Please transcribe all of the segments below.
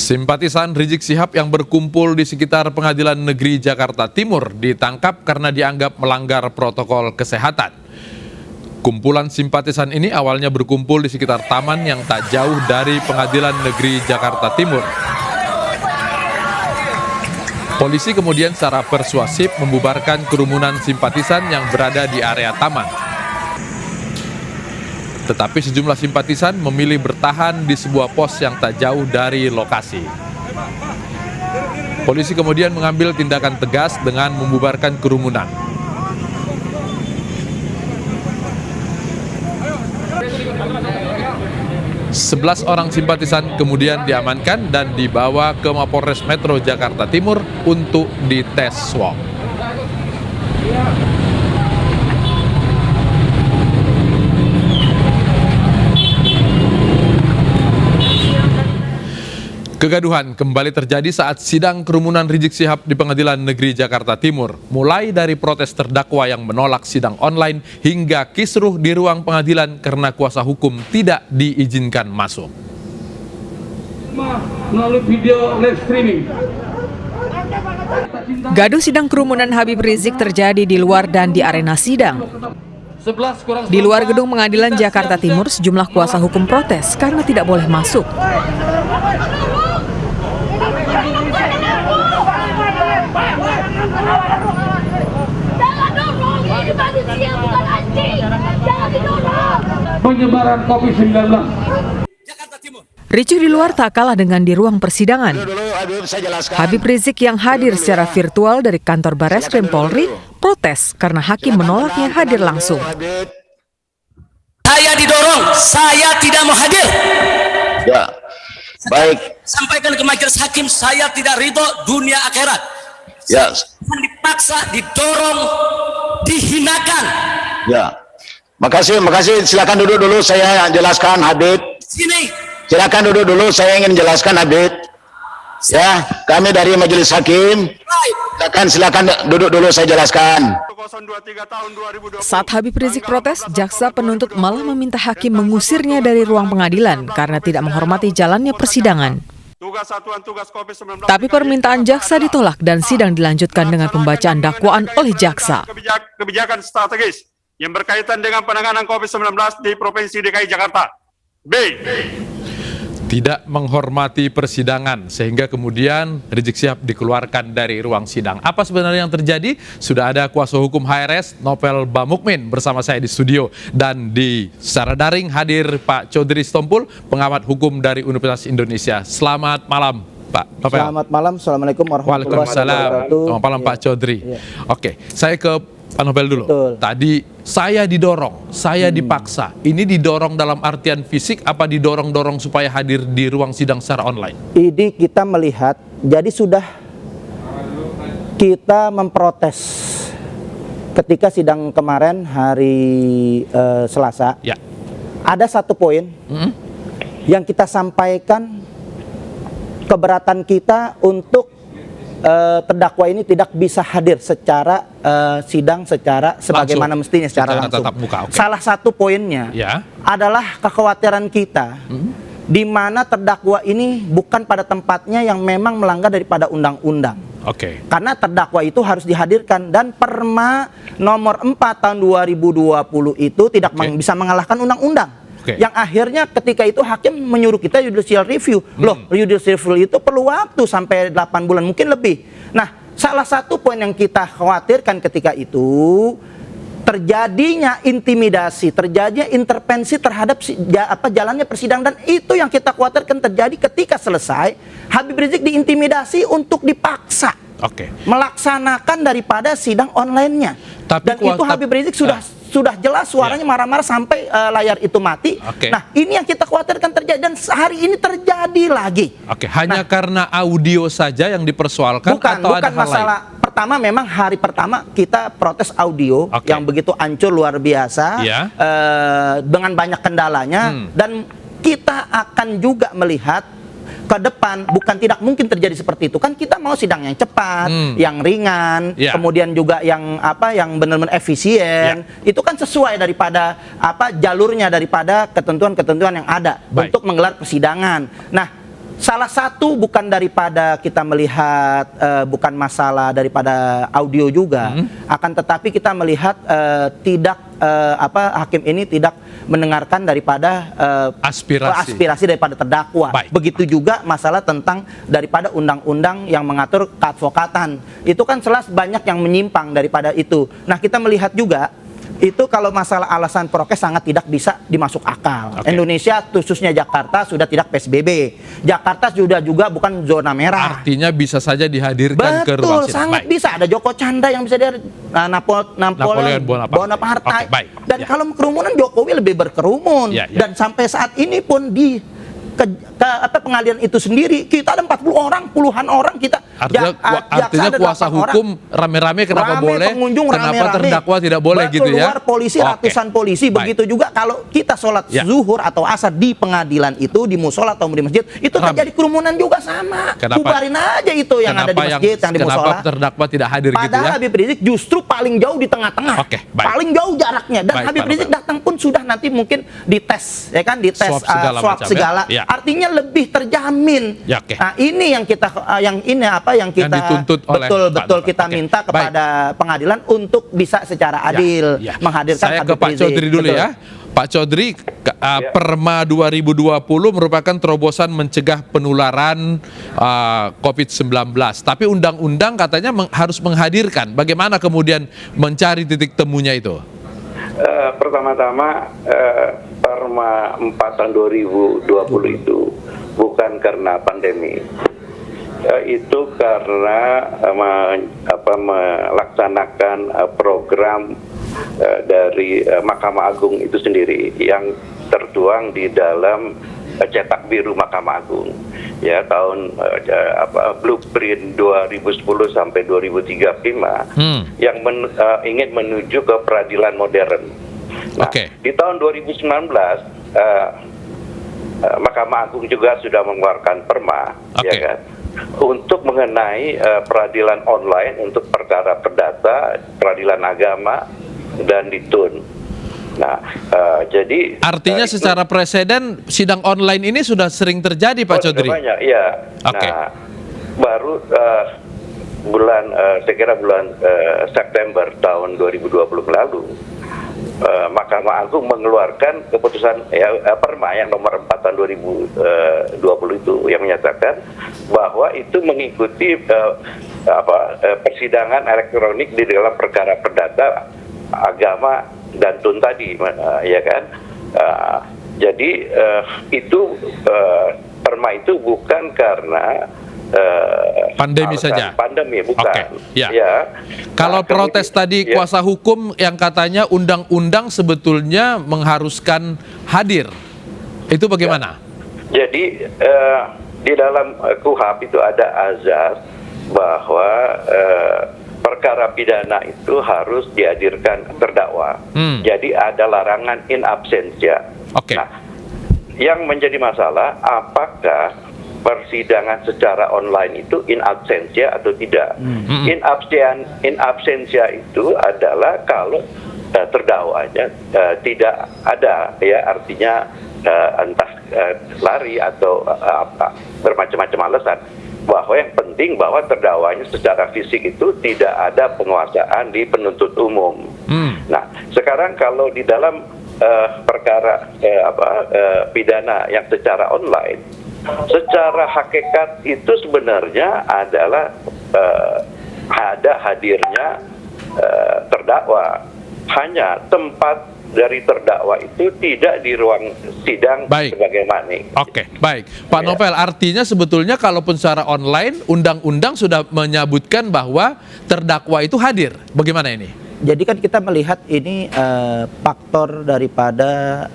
Simpatisan Rizik Syihab yang berkumpul di sekitar Pengadilan Negeri Jakarta Timur ditangkap karena dianggap melanggar protokol kesehatan. Kumpulan simpatisan ini awalnya berkumpul di sekitar taman yang tak jauh dari Pengadilan Negeri Jakarta Timur. Polisi kemudian secara persuasif membubarkan kerumunan simpatisan yang berada di area taman. Tetapi sejumlah simpatisan memilih bertahan di sebuah pos yang tak jauh dari lokasi. Polisi kemudian mengambil tindakan tegas dengan membubarkan kerumunan. Sebelas orang simpatisan kemudian diamankan dan dibawa ke Mapolres Metro Jakarta Timur untuk dites swab. Kegaduhan kembali terjadi saat sidang kerumunan Rizik Syihab di Pengadilan Negeri Jakarta Timur. Mulai dari protes terdakwa yang menolak sidang online hingga kisruh di ruang pengadilan karena kuasa hukum tidak diizinkan masuk. Melalui video live streaming. Gaduh sidang kerumunan Habib Rizik terjadi di luar dan di arena sidang. Di luar gedung pengadilan Jakarta Timur, sejumlah kuasa hukum protes karena tidak boleh masuk. Penyebaran COVID-19. Ricuh di luar tak kalah dengan di ruang persidangan. Habib Rizik yang hadir secara virtual dari kantor Barreskrim Polri protes karena hakim menolaknya hadir langsung. Saya didorong, saya tidak mau hadir. Ya, baik. Sampaikan ke majelis hakim, saya tidak ridho dunia akhirat. Ya. Dipaksa, didorong, dihinakan. Ya. Makasih. Silakan duduk dulu, saya jelaskan Habib. Sini. Silakan duduk dulu, saya ingin jelaskan Habib. Ya, kami dari majelis hakim. Silakan duduk dulu, saya jelaskan. Saat Habib Rizik protes, jaksa penuntut malah meminta hakim mengusirnya dari ruang pengadilan karena tidak menghormati jalannya persidangan. Tapi permintaan jaksa ditolak dan sidang dilanjutkan dengan pembacaan dakwaan oleh jaksa. Kebijakan strategis yang berkaitan dengan penanganan COVID-19 di Provinsi DKI Jakarta. B. Tidak menghormati persidangan sehingga kemudian Rizik Syihab dikeluarkan dari ruang sidang. Apa sebenarnya yang terjadi? Sudah ada kuasa hukum HRS Novel Bamukmin bersama saya di studio, dan di secara daring hadir Pak Chodri Sitompul, pengamat hukum dari Universitas Indonesia. Selamat malam Pak Novel. Selamat malam, assalamualaikum warahmatullahi wabarakatuh. Selamat malam Pak Chodri. Oke, saya ke Pak Novel dulu. Betul. Tadi saya didorong, saya dipaksa. Ini didorong dalam artian fisik apa didorong-dorong supaya hadir di ruang sidang secara online? Ini kita melihat, jadi sudah kita memprotes ketika sidang kemarin hari Selasa. Ya. Ada satu poin yang kita sampaikan, keberatan kita untuk terdakwa ini tidak bisa hadir secara sidang secara sebagaimana mestinya secara langsung. Tatap muka, okay. Salah satu poinnya adalah kekhawatiran kita di mana terdakwa ini bukan pada tempatnya yang memang melanggar daripada undang-undang. Oke. Karena terdakwa itu harus dihadirkan dan Perma nomor 4 tahun 2020 itu tidak bisa mengalahkan undang-undang. Yang akhirnya ketika itu hakim menyuruh kita judicial review. Loh, judicial review itu perlu waktu sampai 8 bulan, mungkin lebih. Nah, salah satu poin yang kita khawatirkan ketika itu terjadinya intimidasi, terjadinya intervensi terhadap jalannya persidangan, dan itu yang kita khawatirkan terjadi ketika selesai Habib Rizik diintimidasi untuk dipaksa melaksanakan daripada sidang online-nya. Dan itu Habib Rizik sudah jelas suaranya marah-marah sampai layar itu mati. Nah, ini yang kita khawatirkan terjadi dan hari ini terjadi lagi. Hanya karena audio saja yang dipersoalkan atau ada hal masalah lain? Pertama, memang hari pertama kita protes audio yang begitu hancur luar biasa, dengan banyak kendalanya, dan kita akan juga melihat ke depan bukan tidak mungkin terjadi seperti itu. Kan kita mau sidang yang cepat, yang ringan, kemudian juga yang yang benar-benar efisien. Itu kan sesuai daripada jalurnya daripada ketentuan-ketentuan yang ada untuk menggelar persidangan. Nah, Salah satu bukan daripada kita melihat bukan masalah daripada audio juga, akan tetapi kita melihat tidak hakim ini tidak mendengarkan daripada aspirasi daripada terdakwa. Baik. Begitu juga masalah tentang daripada undang-undang yang mengatur keadvokatan. Itu kan jelas banyak yang menyimpang daripada itu. Nah, kita melihat juga itu kalau masalah alasan prokes sangat tidak bisa dimasuk akal. Oke. Indonesia khususnya Jakarta sudah tidak PSBB. Jakarta sudah juga bukan zona merah. Artinya bisa saja dihadirkan ke ruang Betul, sidang. sangat Baik. bisa. Ada Joko Chandra yang bisa dia Napoleon Bonaparte. Oke, baik. Dan Ya. kalau kerumunan Jokowi lebih berkerumun. Ya, ya. Dan sampai saat ini pun di pengadilan itu sendiri kita ada 40 orang, puluhan orang kita. Artinya, artinya ada kuasa 8 orang. hukum rame-rame kenapa Rame, boleh, pengunjung kenapa rame-rame. terdakwa tidak boleh gitu ya? Keluar polisi, Oke. ratusan polisi. Baik. Begitu juga kalau kita sholat Ya. zuhur atau asar di pengadilan itu, di musola atau di masjid, itu Rame. terjadi kerumunan juga sama. Kenapa- Bubarin aja itu yang ada di masjid, yang di kenapa musola. terdakwa tidak hadir gitu Padahal ya? Habib Rizik justru paling jauh di tengah-tengah. Oke, baik. Paling jauh jaraknya. Dan Baik, Habib Pak Rizik Novel. datang pun sudah nanti mungkin dites, ya kan, dites Swab segala swab macam, segala. ya. Ya. Artinya lebih terjamin. Ya, oke. Nah, ini yang kita yang kita dituntut oleh Pak betul Novel. kita Oke, minta baik. kepada pengadilan untuk bisa secara adil Ya, ya. menghadirkan Saya ke Habib Pak Rizik. Chaudhry dulu Betul. ya. Pak Chaudhry, Perma 2020 merupakan terobosan mencegah penularan COVID-19. Tapi undang-undang katanya harus menghadirkan. Bagaimana kemudian mencari titik temunya itu? Pertama-tama Perma 4 tahun 2020 itu bukan karena pandemi. Itu karena melaksanakan program dari Mahkamah Agung itu sendiri yang tertuang di dalam cetak biru Mahkamah Agung ya tahun blueprint 2010 sampai 2035 yang ingin menuju ke peradilan modern. Nah, Oke. di tahun 2019 Mahkamah Agung juga sudah mengeluarkan perma, Oke. ya kan, untuk mengenai peradilan online untuk perkara perdata, peradilan agama dan ditun. Nah, jadi Artinya itu- secara presiden sidang online ini sudah sering terjadi Pak Chaudhry? banyak, iya. Oke. Nah, baru saya kira bulan September tahun 2020 lalu, Mahkamah Agung mengeluarkan keputusan Perma yang nomor 4 tahun 2020 itu yang menyatakan bahwa itu mengikuti persidangan elektronik di dalam perkara perdata agama dan tun tadi, ya kan. Jadi itu Perma itu bukan karena Pandemi alasan saja? pandemi, bukan. Oke, ya. Ya. Kalau Nah, protes tadi kemudian- ya. kuasa hukum yang katanya undang-undang sebetulnya mengharuskan hadir, itu bagaimana? Jadi di dalam KUHP itu ada azas bahwa perkara pidana itu harus dihadirkan terdakwa. Jadi ada larangan in absentia. Oke. Nah, yang menjadi masalah apakah persidangan secara online itu in absentia atau tidak? In absentia itu adalah kalau terdakwanya tidak ada, ya, artinya entah lari atau bermacam-macam alasan, bahwa yang penting bahwa terdakwanya secara fisik itu tidak ada penguasaan di penuntut umum. Nah, sekarang kalau di dalam perkara pidana yang secara online, secara hakikat itu sebenarnya adalah ada hadirnya terdakwa. Hanya tempat dari terdakwa itu tidak di ruang sidang Baik. sebagai manik. Oke, baik. Pak Ya. Novel, artinya sebetulnya kalaupun secara online, undang-undang sudah menyebutkan bahwa terdakwa itu hadir. Bagaimana ini? Jadi kan kita melihat ini faktor daripada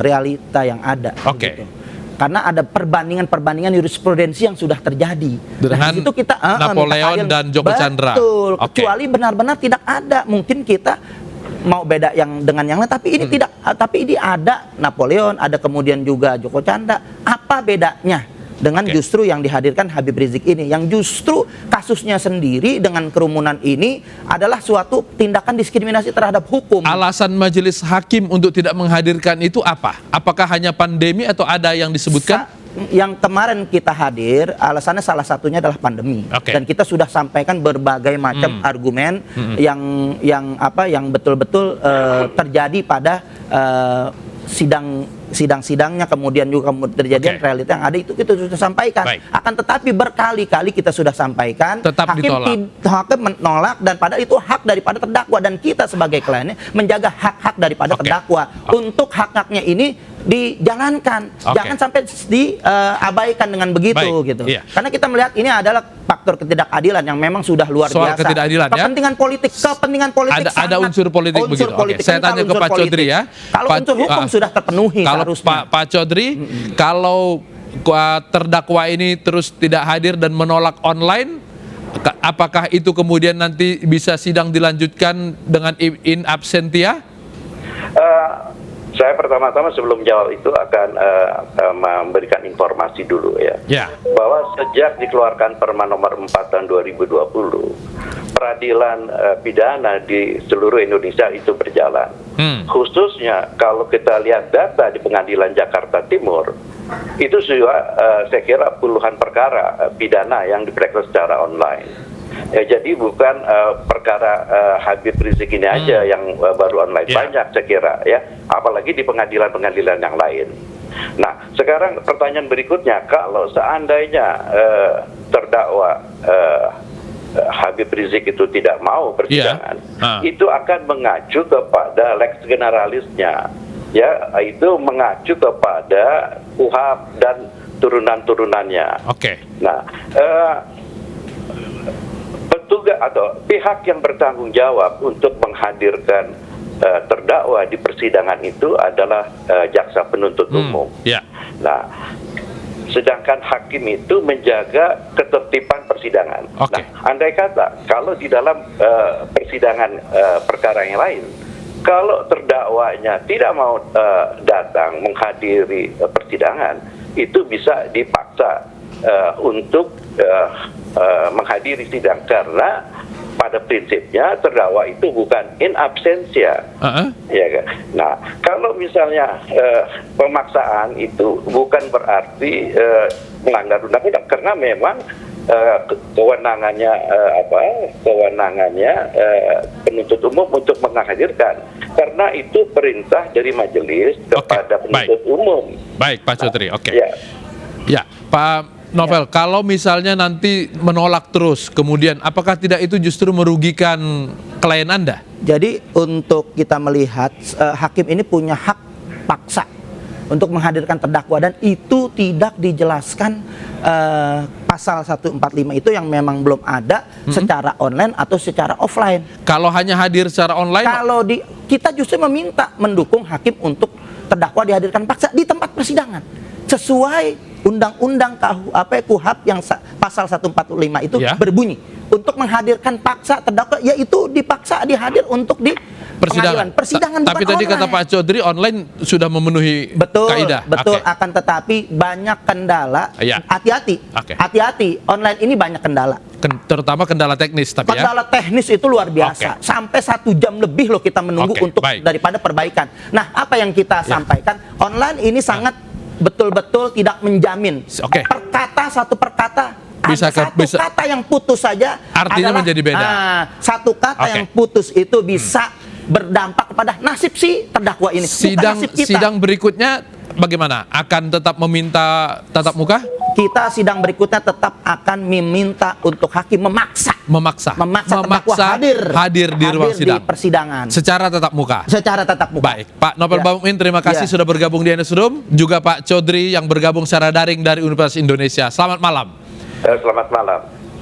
realita yang ada. Oke. Begitu. Karena ada perbandingan jurisprudensi yang sudah terjadi. Dengan di situ kita Napoleon minta dan Joko Chandra. Betul. Oke. Kecuali benar-benar tidak ada. Mungkin kita mau beda yang dengan yang lain, tapi ini tidak. Tapi ini ada Napoleon, ada kemudian juga Joko Chandra. Apa bedanya dengan Oke. justru yang dihadirkan Habib Rizik ini, yang justru kasusnya sendiri dengan kerumunan ini adalah suatu tindakan diskriminasi terhadap hukum. Alasan majelis hakim untuk tidak menghadirkan itu apa? Apakah hanya pandemi atau ada yang disebutkan? yang kemarin kita hadir, alasannya salah satunya adalah pandemi. Dan kita sudah sampaikan berbagai macam argumen yang betul-betul terjadi pada sidang-sidangnya, kemudian juga terjadi realita yang ada itu kita sudah sampaikan. Akan tetapi berkali-kali kita sudah sampaikan, hakim menolak, dan padahal itu hak daripada terdakwa, dan kita sebagai kliennya menjaga hak-hak daripada terdakwa untuk hak-haknya ini dijalankan, jangan sampai diabaikan dengan begitu gitu. Karena kita melihat ini adalah faktor ketidakadilan yang memang sudah luar biasa. Kepentingan politik ada unsur politik begitu. Saya tanya ke Pak Chaudhry ya. Kalau unsur hukum sudah terpenuhi, kalau Pak Chaudhry, kalau terdakwa ini terus tidak hadir dan menolak online, apakah itu kemudian nanti bisa sidang dilanjutkan dengan in absentia? Saya pertama-tama sebelum jawab itu akan memberikan informasi dulu ya. Bahwa sejak dikeluarkan Perma nomor 4 tahun 2020, peradilan pidana di seluruh Indonesia itu berjalan. Khususnya kalau kita lihat data di Pengadilan Jakarta Timur, itu juga saya kira puluhan perkara pidana yang diperiksa secara online. Jadi bukan perkara Habib Rizik ini aja yang baru online, banyak saya kira ya, apalagi di pengadilan-pengadilan yang lain. Nah, sekarang pertanyaan berikutnya, kalau seandainya terdakwa Habib Rizik itu tidak mau persidangan, itu akan mengacu kepada lex generalisnya, ya, itu mengacu kepada KUHP dan turunan-turunannya. Nah, petugas atau pihak yang bertanggung jawab untuk menghadirkan terdakwa di persidangan itu adalah jaksa penuntut umum. Nah, sedangkan hakim itu menjaga ketertiban persidangan. Nah, andai kata kalau di dalam persidangan perkara yang lain, kalau terdakwanya tidak mau datang menghadiri persidangan, itu bisa dipaksa untuk menghadiri sidang, karena pada prinsipnya terdakwa itu bukan in absentia, ya kan? Nah, kalau misalnya pemaksaan itu bukan berarti melanggar undang-undang, karena memang kewenangannya penuntut umum untuk menghadirkan, karena itu perintah dari majelis kepada penuntut umum. Baik, Pak Chaudhry. Ya, Pak Novel, kalau misalnya nanti menolak terus, kemudian apakah tidak itu justru merugikan klien Anda? Jadi untuk kita melihat hakim ini punya hak paksa untuk menghadirkan terdakwa, dan itu tidak dijelaskan pasal 145 itu yang memang belum ada secara online atau secara offline. Kalau hanya hadir secara online? Kalau kita justru mendukung hakim untuk terdakwa dihadirkan paksa di tempat persidangan sesuai Undang-Undang KUHP yang pasal 145 itu berbunyi untuk menghadirkan paksa terdakwa, yaitu dipaksa dihadir untuk di persidangan. Tapi tadi kata Pak Chaudhry online sudah memenuhi kaidah. Betul. Akan tetapi banyak kendala. Hati-hati. Online ini banyak kendala. Terutama kendala teknis. Kendala teknis itu luar biasa. Sampai 1 jam lebih loh kita menunggu untuk daripada perbaikan. Nah, apa yang kita sampaikan, online ini sangat betul-betul tidak menjamin. Satu perkata kata yang putus saja artinya adalah, menjadi beda. Satu kata yang putus itu bisa berdampak kepada nasib si terdakwa ini. Sidang berikutnya bagaimana? Akan tetap meminta tatap muka? Kita sidang berikutnya tetap akan meminta untuk hakim memaksa terdakwa hadir di ruang sidang, di persidangan secara tatap muka. Baik, Pak Novel Bamukmin, terima kasih sudah bergabung di Newsroom. Juga Pak Chaudhry yang bergabung secara daring dari Universitas Indonesia. Selamat malam. Selamat malam.